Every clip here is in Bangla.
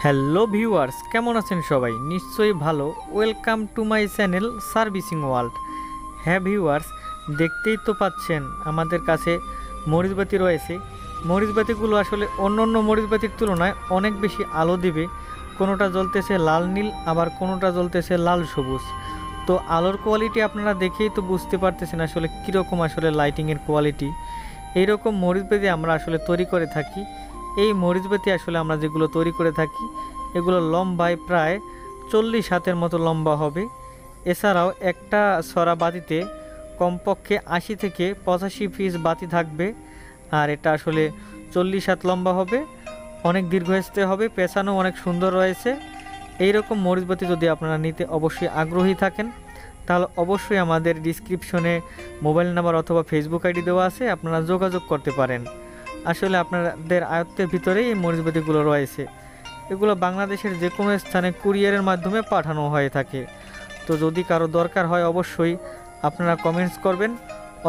হ্যালো ভিউয়ার্স, কেমন আছেন সবাই? নিশ্চয়ই ভালো। Welcome to my channel servicing world. হ্যাঁ ভিউয়ার্স, দেখতেই তো পাচ্ছেন আমাদের কাছে মরিচবাতি রয়েছে। মরিচবাতিগুলো আসলে অন্য অন্য মরিচবাতির তুলনায় অনেক বেশি আলো দিবে। কোনোটা জ্বলতেছে লাল নীল, আবার কোনোটা জ্বলতেছে লাল সবুজ। তো আলোর কোয়ালিটি আপনারা দেখেই তো বুঝতে পারতেছেন আসলে কীরকম আসলে লাইটিংয়ের কোয়ালিটি। এইরকম মরিচবাতি আমরা আসলে তৈরি করে থাকি। এই মরিচবাতি আসলে আমরা যেগুলো তৈরি করে থাকি এগুলো লম্বায় প্রায় 40 হাতের মতো লম্বা হবে। এছাড়াও একটা ছড়া বাতিতে কমপক্ষে 80 থেকে 85 পিস বাতি থাকবে। আর এটা আসলে 40 হাত লম্বা হবে, অনেক দীর্ঘস্থায়ী হবে, পেছানো অনেক সুন্দর রয়েছে। এই রকম মরিচবাতি যদি আপনারা নিতে অবশ্যই আগ্রহী থাকেন তাহলে অবশ্যই আমাদের ডিসক্রিপশনে মোবাইল নাম্বার অথবা ফেসবুক আইডি দেওয়া আছে, আপনারা যোগাযোগ করতে পারেন। আসলে আপনাদের আয়ত্তের ভিতরেই এই মরিচবাতিগুলো রয়েছে। এগুলো বাংলাদেশের যে কোনো স্থানে কুরিয়ারের মাধ্যমে পাঠানো হয়ে থাকে। তো যদি কারো দরকার হয় অবশ্যই আপনারা কমেন্টস করবেন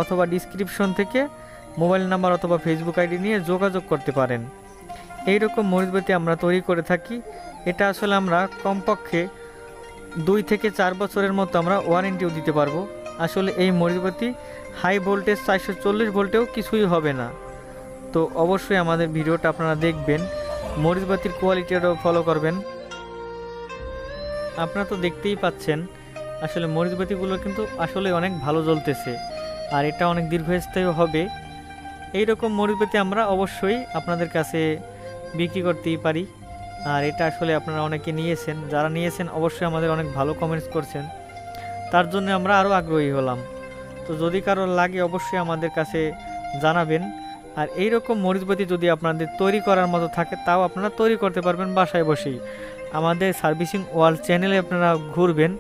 অথবা ডিসক্রিপশন থেকে মোবাইল নাম্বার অথবা ফেসবুক আইডি নিয়ে যোগাযোগ করতে পারেন। এই রকম মরিচবাতি আমরা তৈরি করে থাকি। এটা আসলে আমরা কমপক্ষে 2 থেকে 4 বছরের মতো আমরা ওয়ারেন্টিও দিতে পারবো। আসলে এই মরিচবাতি হাই ভোল্টেজ 440 ভোল্টেও কিছুই হবে না। তো অবশ্যই আমাদের ভিডিওটা আপনারা দেখবেন, মরিচবাতির কোয়ালিটিটাও ফলো করবেন। আপনারা তো দেখতেই পাচ্ছেন আসলে মরিচবাতিগুলো কিন্তু আসলে অনেক ভালো জ্বলতেছে, আর এটা অনেক দীর্ঘস্থায়ী হবে। এই রকম মরিচবাতি আমরা অবশ্যই আপনাদের কাছে বিক্রি করতেই পারি। আর এটা আসলে আপনারা অনেকে নিয়েছেন, যারা নিয়েছেন অবশ্যই আমাদের অনেক ভালো কমেন্টস করছেন, তার জন্য আমরা আরও আগ্রহী হলাম। তো যদি কারো লাগে অবশ্যই আমাদের কাছে জানাবেন। আর এই রকম মরিচবাতি যদি আপনাদের তৈরি করার মতো থাকে তাও আপনারা তৈরি করতে পারবেন বাসায় বসেই। আমাদের সার্ভিসিং ওয়ার্ল্ড চ্যানেলে আপনারা ঘুরবেন,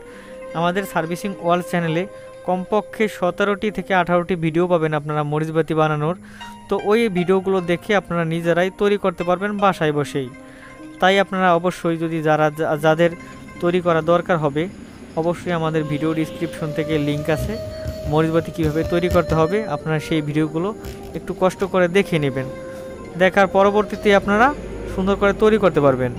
আমাদের সার্ভিসিং ওয়ার্ল্ড চ্যানেলে কমপক্ষে 17টি থেকে 18টি ভিডিও পাবেন আপনারা মরিচবাতি বানানোর। তো ওই ভিডিওগুলো দেখে আপনারা নিজেরাই তৈরি করতে পারবেন বাসায় বসেই। তাই আপনারা অবশ্যই যদি যাদের তৈরি করা দরকার হবে অবশ্যই আমাদের ভিডিও ডিসক্রিপশন থেকে লিঙ্ক আছে, মরিচবাতি কীভাবে তৈরি করতে হবে আপনারা সেই ভিডিওগুলো একটু কষ্ট করে দেখে নেবেন। দেখার পরবর্তীতে আপনারা সুন্দর করে তৈরি করতে পারবেন।